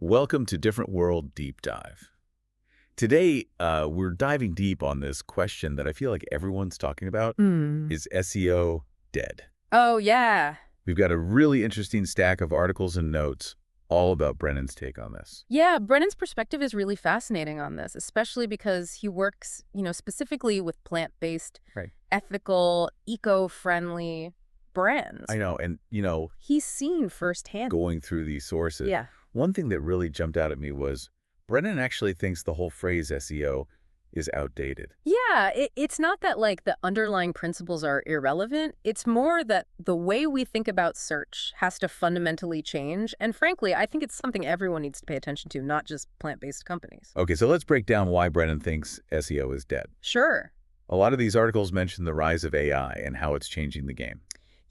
Welcome to Different World Deep Dive. Today, we're diving deep on this question that I feel like everyone's talking about. Mm. Is SEO dead? Oh, yeah. We've got a really interesting stack of articles and notes all about Brennan's take on this. Yeah, Brennan's perspective is really fascinating on this, especially because he works, specifically with plant-based, Right. ethical, eco-friendly brands. I know, and, He's seen firsthand. going through these sources, Yeah. one thing that really jumped out at me was Brennan actually thinks the whole phrase SEO is outdated. Yeah, it's not that, the underlying principles are irrelevant. It's more that the way we think about search has to fundamentally change. And frankly, I think it's something everyone needs to pay attention to, not just plant-based companies. Okay, so let's break down why Brennan thinks SEO is dead. Sure. A lot of these articles mention the rise of AI and how it's changing the game.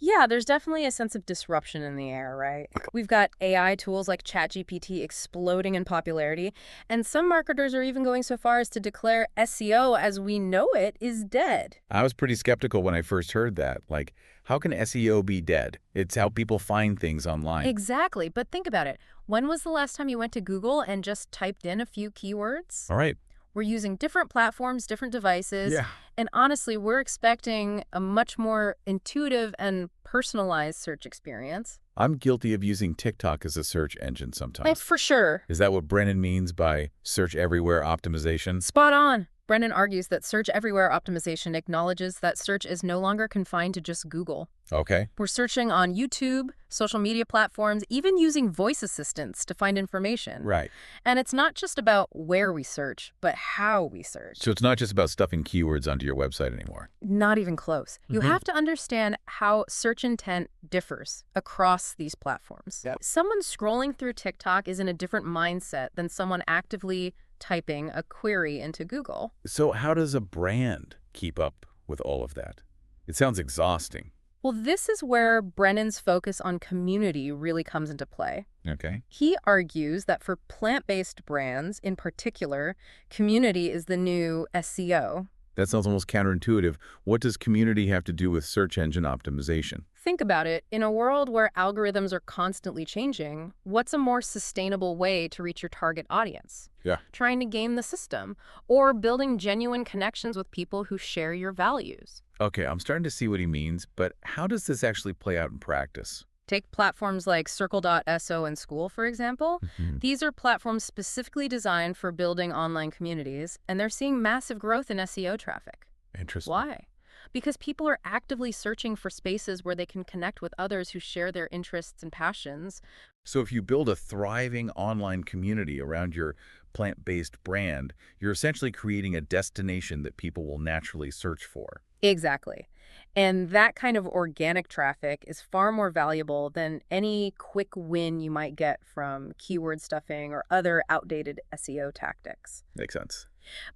Yeah, there's definitely a sense of disruption in the air, right? We've got AI tools like ChatGPT exploding in popularity, and some marketers are even going so far as to declare SEO as we know it is dead. I was pretty skeptical when I first heard that. Like, how can SEO be dead? It's how people find things online. Exactly, but think about it. When was the last time you went to Google and just typed in a few keywords? All right. We're using different platforms, different devices, Yeah. and honestly, we're expecting a much more intuitive and personalized search experience. I'm guilty of using TikTok as a search engine sometimes. For sure. Is that what Brennan means by search everywhere optimization? Spot on. Brennan argues that search everywhere optimization acknowledges that search is no longer confined to just Google. Okay. We're searching on YouTube, social media platforms, even using voice assistants to find information. Right. And it's not just about where we search, but how we search. So it's not just about stuffing keywords onto your website anymore. Not even close. You have to understand how search intent differs across these platforms. Yep. Someone scrolling through TikTok is in a different mindset than someone actively typing a query into Google. So how does a brand keep up with all of that? It sounds exhausting. Well, this is where Brennan's focus on community really comes into play. Okay. He argues that for plant-based brands in particular, community is the new SEO. That sounds almost counterintuitive. What does community have to do with search engine optimization? Think about it. In a world where algorithms are constantly changing, what's a more sustainable way to reach your target audience? Yeah. Trying to game the system, or building genuine connections with people who share your values. Okay, I'm starting to see what he means, but how does this actually play out in practice? Take platforms like Circle.so in school, for example. Mhm. These are platforms specifically designed for building online communities, and they're seeing massive growth in SEO traffic. Interesting. Why? Because people are actively searching for spaces where they can connect with others who share their interests and passions. So if you build a thriving online community around your plant-based brand, you're essentially creating a destination that people will naturally search for. Exactly. And that kind of organic traffic is far more valuable than any quick win you might get from keyword stuffing or other outdated SEO tactics. Makes sense.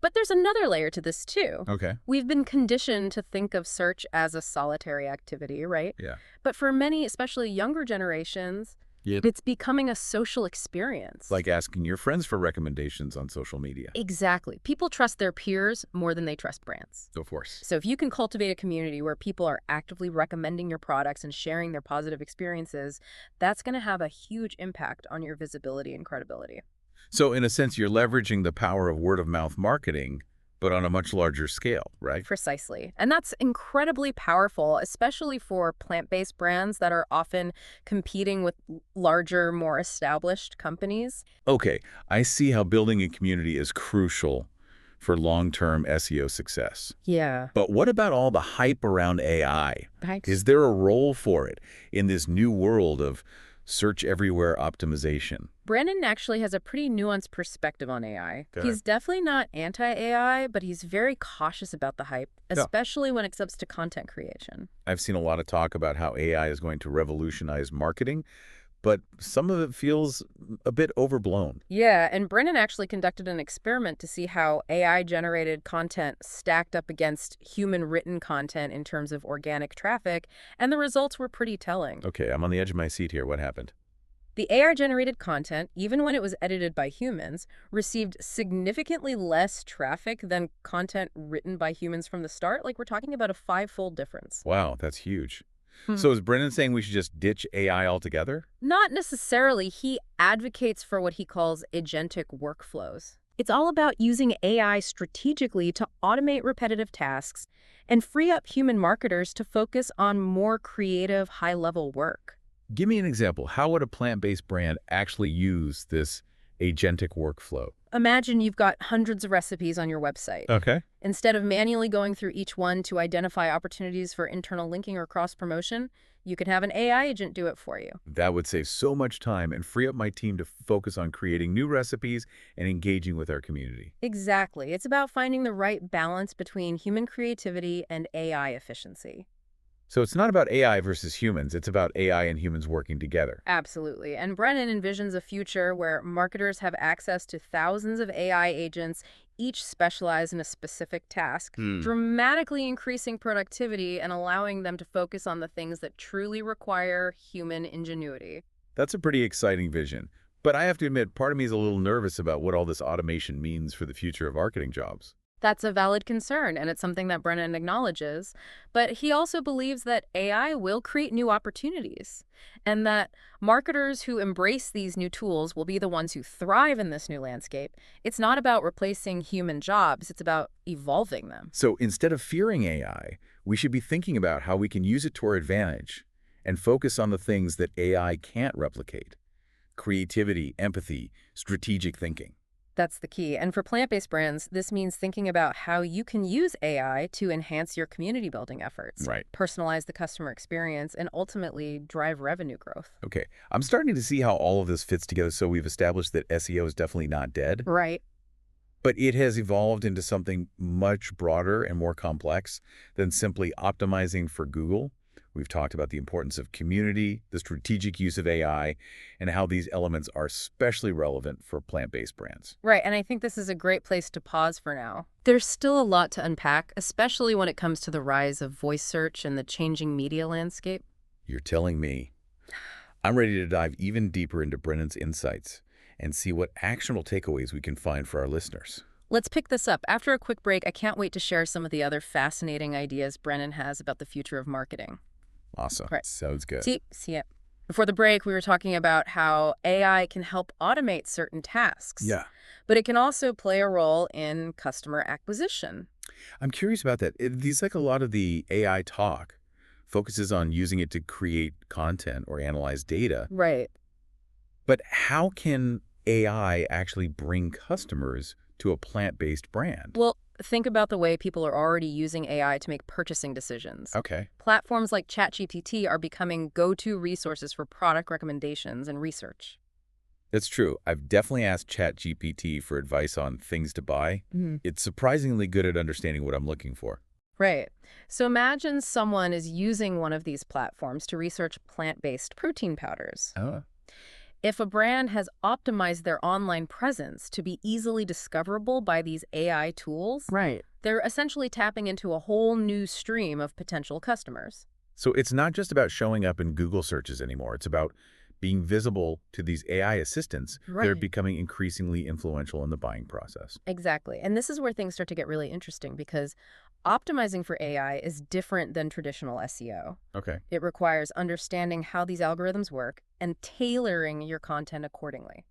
But there's another layer to this too. Okay. We've been conditioned to think of search as a solitary activity, right? Yeah. But for many, especially younger generations, Yeah. it's becoming a social experience. Like asking your friends for recommendations on social media. Exactly. People trust their peers more than they trust brands. Of course. So if you can cultivate a community where people are actively recommending your products and sharing their positive experiences, that's going to have a huge impact on your visibility and credibility. So in a sense, you're leveraging the power of word-of-mouth marketing, but on a much larger scale, right? Precisely. And that's incredibly powerful, especially for plant-based brands that are often competing with larger, more established companies. Okay, I see how building a community is crucial for long-term SEO success. Yeah. But what about all the hype around AI? Right. Is there a role for it in this new world of search everywhere optimization? Brandon actually has a pretty nuanced perspective on AI. Okay. He's definitely not anti-AI, but he's very cautious about the hype, especially when it comes to content creation. I've seen a lot of talk about how AI is going to revolutionize marketing, but some of it feels a bit overblown. Yeah, and Brennan actually conducted an experiment to see how AI-generated content stacked up against human-written content in terms of organic traffic, and the results were pretty telling. Okay, I'm on the edge of my seat here. What happened? The AI-generated content, even when it was edited by humans, received significantly less traffic than content written by humans from the start. Like, we're talking about a 5-fold difference. Wow, that's huge. Hmm. So is Brennan saying we should just ditch AI altogether? Not necessarily. He advocates for what he calls agentic workflows. It's all about using AI strategically to automate repetitive tasks and free up human marketers to focus on more creative, high-level work. Give me an example. How would a plant-based brand actually use this agentic workflow? Imagine you've got hundreds of recipes on your website. Okay. Instead of manually going through each one to identify opportunities for internal linking or cross-promotion, you can have an AI agent do it for you. That would save so much time and free up my team to focus on creating new recipes and engaging with our community. Exactly. It's about finding the right balance between human creativity and AI efficiency. So it's not about AI versus humans, it's about AI and humans working together. Absolutely. And Brennan envisions a future where marketers have access to thousands of AI agents, each specialized in a specific task, dramatically increasing productivity and allowing them to focus on the things that truly require human ingenuity. That's a pretty exciting vision. But I have to admit, part of me is a little nervous about what all this automation means for the future of marketing jobs. That's a valid concern, and it's something that Brennan acknowledges. But he also believes that AI will create new opportunities, and that marketers who embrace these new tools will be the ones who thrive in this new landscape. It's not about replacing human jobs, it's about evolving them. So instead of fearing AI, we should be thinking about how we can use it to our advantage and focus on the things that AI can't replicate: creativity, empathy, strategic thinking. That's the key. And for plant-based brands, this means thinking about how you can use AI to enhance your community building efforts, Right. personalize the customer experience, and ultimately drive revenue growth. Okay, I'm starting to see how all of this fits together. So we've established that SEO is definitely not dead, Right. but it has evolved into something much broader and more complex than simply optimizing for Google. We've talked about the importance of community, the strategic use of AI, and how these elements are especially relevant for plant-based brands. Right, and I think this is a great place to pause for now. There's still a lot to unpack, especially when it comes to the rise of voice search and the changing media landscape. You're telling me. I'm ready to dive even deeper into Brennan's insights and see what actionable takeaways we can find for our listeners. Let's pick this up. After a quick break, I can't wait to share some of the other fascinating ideas Brennan has about the future of marketing. Awesome. Right. Sounds good. See it. Before the break, we were talking about how AI can help automate certain tasks. Yeah. But it can also play a role in customer acquisition. I'm curious about that. These, like a lot of the AI talk, focuses on using it to create content or analyze data. Right. But how can AI actually bring customers to a plant-based brand? Well, think about the way people are already using AI to make purchasing decisions. Okay. Platforms like ChatGPT are becoming go-to resources for product recommendations and research. That's true. I've definitely asked ChatGPT for advice on things to buy. It's surprisingly good at understanding what I'm looking for. Right. So imagine someone is using one of these platforms to research plant-based protein powders. Oh. If a brand has optimized their online presence to be easily discoverable by these AI tools, Right. they're essentially tapping into a whole new stream of potential customers. So it's not just about showing up in Google searches anymore. It's about being visible to these AI assistants that are Right. becoming increasingly influential in the buying process. Exactly. And this is where things start to get really interesting because optimizing for AI is different than traditional SEO. Okay. It requires understanding how these algorithms work and tailoring your content accordingly.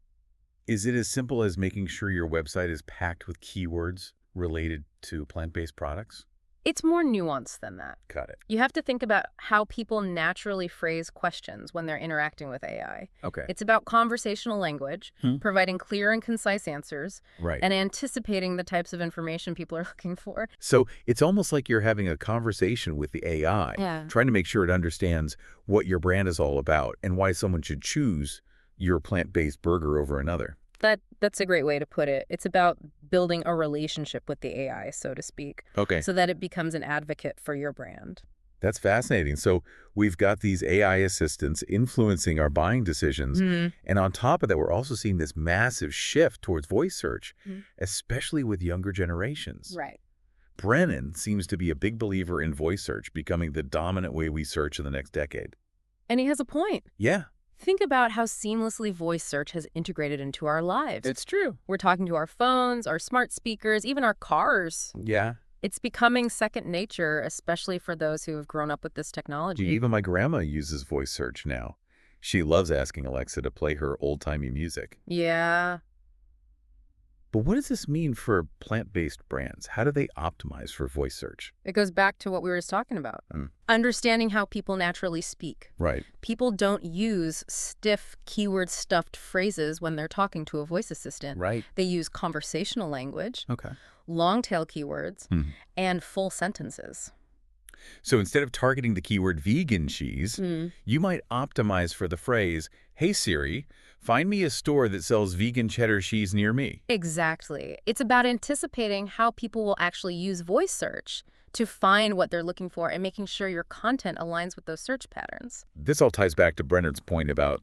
Is it as simple as making sure your website is packed with keywords related to plant-based products? It's more nuanced than that. Got it. You have to think about how people naturally phrase questions when they're interacting with AI. Okay. It's about conversational language, providing clear and concise answers, Right. and anticipating the types of information people are looking for. So it's almost like you're having a conversation with the AI, Yeah. trying to make sure it understands what your brand is all about and why someone should choose your plant-based burger over another. That's a great way to put it. It's about building a relationship with the AI, so to speak, Okay. so that it becomes an advocate for your brand. That's fascinating. So we've got these AI assistants influencing our buying decisions. And on top of that, we're also seeing this massive shift towards voice search, especially with younger generations. Right. Brennan seems to be a big believer in voice search becoming the dominant way we search in the next decade. And he has a point. Yeah. Think about how seamlessly voice search has integrated into our lives. It's true. We're talking to our phones, our smart speakers, even our cars. Yeah. It's becoming second nature, especially for those who have grown up with this technology. Even my grandma uses voice search now. She loves asking Alexa to play her old-timey music. Yeah. But what does this mean for plant-based brands? How do they optimize for voice search? It goes back to what we were just talking about. Mm, Understanding how people naturally speak. right. People don't use stiff, keyword-stuffed phrases when they're talking to a voice assistant. Right. They use conversational language, Okay. long-tail keywords, Mhm. and full sentences. So instead of targeting the keyword vegan cheese, you might optimize for the phrase, "Hey Siri, find me a store that sells vegan cheddar cheese near me." Exactly. It's about anticipating how people will actually use voice search to find what they're looking for and making sure your content aligns with those search patterns. This all ties back to Brennard's point about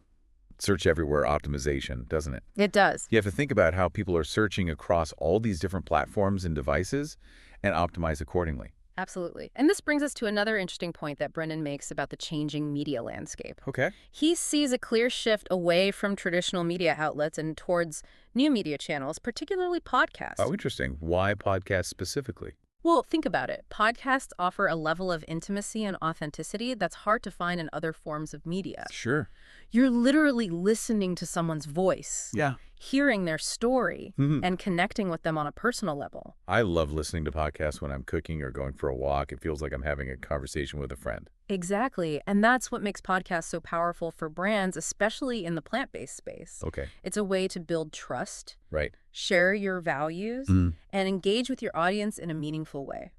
search everywhere optimization, doesn't it? It does. You have to think about how people are searching across all these different platforms and devices and optimize accordingly. Absolutely. And this brings us to another interesting point that Brennan makes about the changing media landscape. Okay. He sees a clear shift away from traditional media outlets and towards new media channels, particularly podcasts. Oh, interesting. Why podcasts specifically? Well, think about it. Podcasts offer a level of intimacy and authenticity that's hard to find in other forms of media. Sure. You're literally listening to someone's voice, Yeah. hearing their story, Mhm. and connecting with them on a personal level. I love listening to podcasts when I'm cooking or going for a walk. It feels like I'm having a conversation with a friend. Exactly. And that's what makes podcasts so powerful for brands, especially in the plant-based space. Okay. It's a way to build trust, Right. share your values, Mm. and engage with your audience in a meaningful way.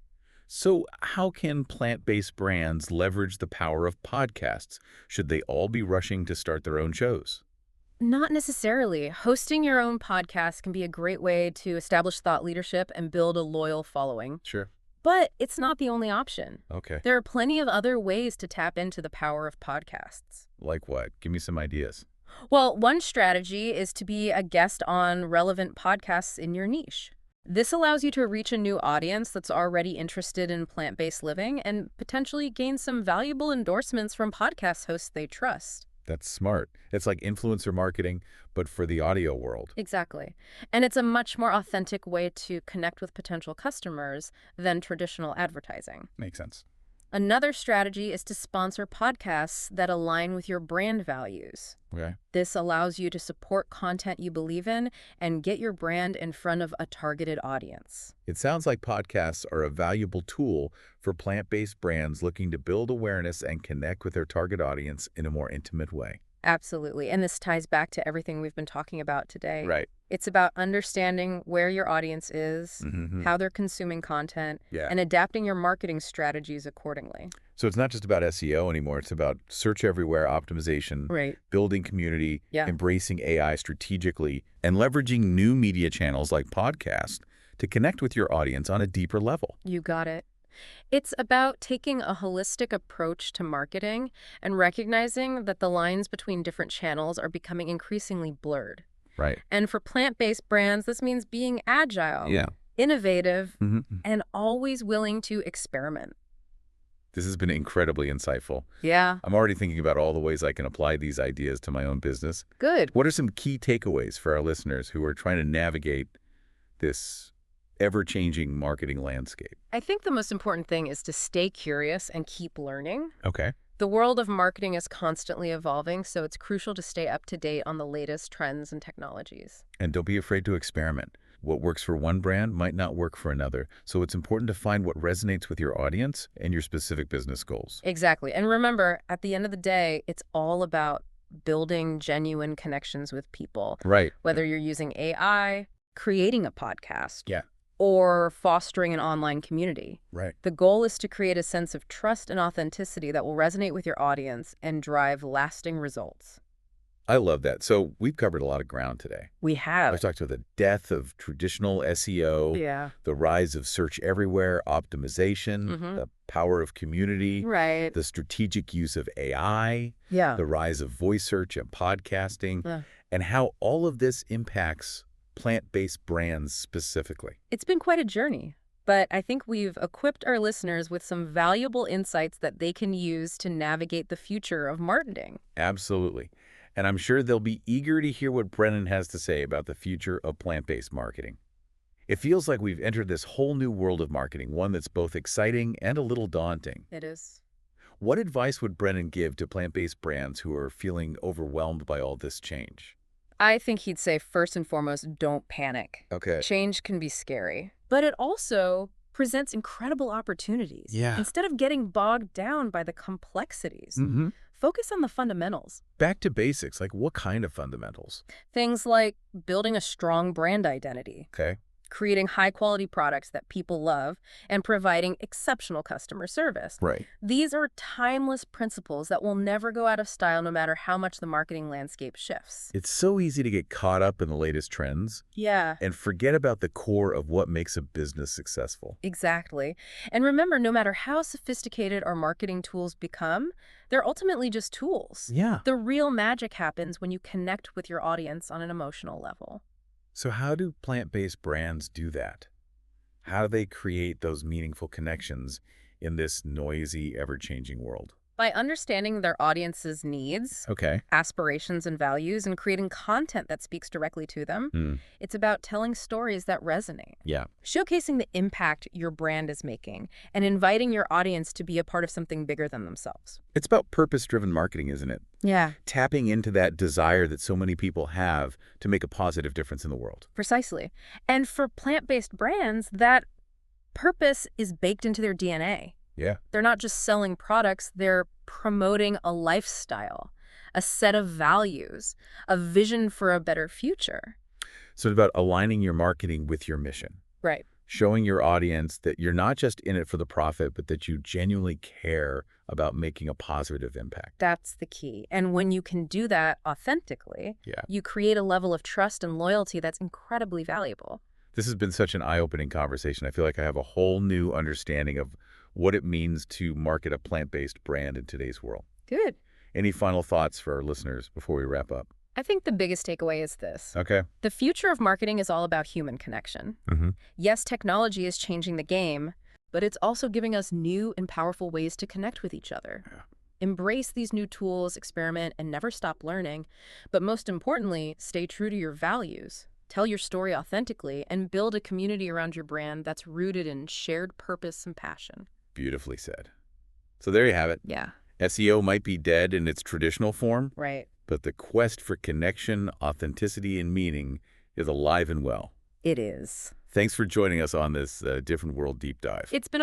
So how can plant-based brands leverage the power of podcasts? Should they all be rushing to start their own shows? Not necessarily. Hosting your own podcast can be a great way to establish thought leadership and build a loyal following. Sure. But it's not the only option. Okay. There are plenty of other ways to tap into the power of podcasts. Like what? Give me some ideas. Well, one strategy is to be a guest on relevant podcasts in your niche. This allows you to reach a new audience that's already interested in plant-based living and potentially gain some valuable endorsements from podcast hosts they trust. That's smart. It's like influencer marketing, but for the audio world. Exactly. And it's a much more authentic way to connect with potential customers than traditional advertising. Makes sense. Another strategy is to sponsor podcasts that align with your brand values. Okay. This allows you to support content you believe in and get your brand in front of a targeted audience. It sounds like podcasts are a valuable tool for plant-based brands looking to build awareness and connect with their target audience in a more intimate way. Absolutely. And this ties back to everything we've been talking about today. Right. It's about understanding where your audience is, Mm-hmm. how they're consuming content, Yeah. and adapting your marketing strategies accordingly. So it's not just about SEO anymore. It's about search everywhere optimization, Right. building community, Yeah. embracing AI strategically, and leveraging new media channels like podcasts to connect with your audience on a deeper level. You got it. It's about taking a holistic approach to marketing and recognizing that the lines between different channels are becoming increasingly blurred. Right. And for plant-based brands, this means being agile, Yeah. innovative, hmm and always willing to experiment. This has been incredibly insightful. Yeah. I'm already thinking about all the ways I can apply these ideas to my own business. Good. What are some key takeaways for our listeners who are trying to navigate this ever-changing marketing landscape? I think the most important thing is to stay curious and keep learning. Okay. The world of marketing is constantly evolving, so it's crucial to stay up to date on the latest trends and technologies. And don't be afraid to experiment. What works for one brand might not work for another, so it's important to find what resonates with your audience and your specific business goals. Exactly. And remember, at the end of the day, it's all about building genuine connections with people. Right. Whether you're using AI, creating a podcast, Yeah. or fostering an online community. Right. The goal is to create a sense of trust and authenticity that will resonate with your audience and drive lasting results. I love that. So we've covered a lot of ground today. We I've have. talked about the death of traditional SEO, Yeah. the rise of search everywhere, optimization, Mhm. the power of community, Right. the strategic use of AI, Yeah. the rise of voice search and podcasting, Yeah. and how all of this impacts plant-based brands specifically. It's been quite a journey, but I think we've equipped our listeners with some valuable insights that they can use to navigate the future of marketing. Absolutely. And I'm sure they'll be eager to hear what Brennan has to say about the future of plant-based marketing. It feels like we've entered this whole new world of marketing, one that's both exciting and a little daunting. It is. What advice would Brennan give to plant-based brands who are feeling overwhelmed by all this change? I think he'd say, first and foremost, don't panic. Okay. Change can be scary, but it also presents incredible opportunities. Yeah. Instead of getting bogged down by the complexities, Mm-hmm. focus on the fundamentals. Back to basics, like what kind of fundamentals? Things like building a strong brand identity, Okay. creating high-quality products that people love, and providing exceptional customer service. Right. These are timeless principles that will never go out of style no matter how much the marketing landscape shifts. It's so easy to get caught up in the latest trends Yeah, and forget about the core of what makes a business successful. exactly. And remember, no matter how sophisticated our marketing tools become, they're ultimately just tools. Yeah. The real magic happens when you connect with your audience on an emotional level. So how do plant-based brands do that? How do they create those meaningful connections in this noisy, ever-changing world? By understanding their audience's needs, Okay. aspirations, and values, and creating content that speaks directly to them, Hmm. it's about telling stories that resonate, Yeah. showcasing the impact your brand is making, and inviting your audience to be a part of something bigger than themselves. It's about purpose-driven marketing, isn't it? Yeah, Tapping into that desire that so many people have to make a positive difference in the world. precisely. And for plant-based brands, that purpose is baked into their DNA. Yeah. They're not just selling products, they're promoting a lifestyle, a set of values, a vision for a better future. So it's about aligning your marketing with your mission, Right. showing your audience that you're not just in it for the profit, but that you genuinely care about making a positive impact. That's the key. And when you can do that authentically, Yeah. you create a level of trust and loyalty that's incredibly valuable. This has been such an eye-opening conversation. I feel like I have a whole new understanding of what it means to market a plant-based brand in today's world. Good. Any final thoughts for our listeners before we wrap up? I think the biggest takeaway is this. Okay. The future of marketing is all about human connection. Mm-hmm. Yes, technology is changing the game, but it's also giving us new and powerful ways to connect with each other. Yeah. Embrace these new tools, experiment, and never stop learning. But most importantly, stay true to your values. Tell your story authentically and build a community around your brand that's rooted in shared purpose and passion. Beautifully said. So there you have it. Yeah, SEO might be dead in its traditional form, right. but the quest for connection, authenticity, and meaning is alive and well. It is. Thanks for joining us on this Different World Deep Dive. It's been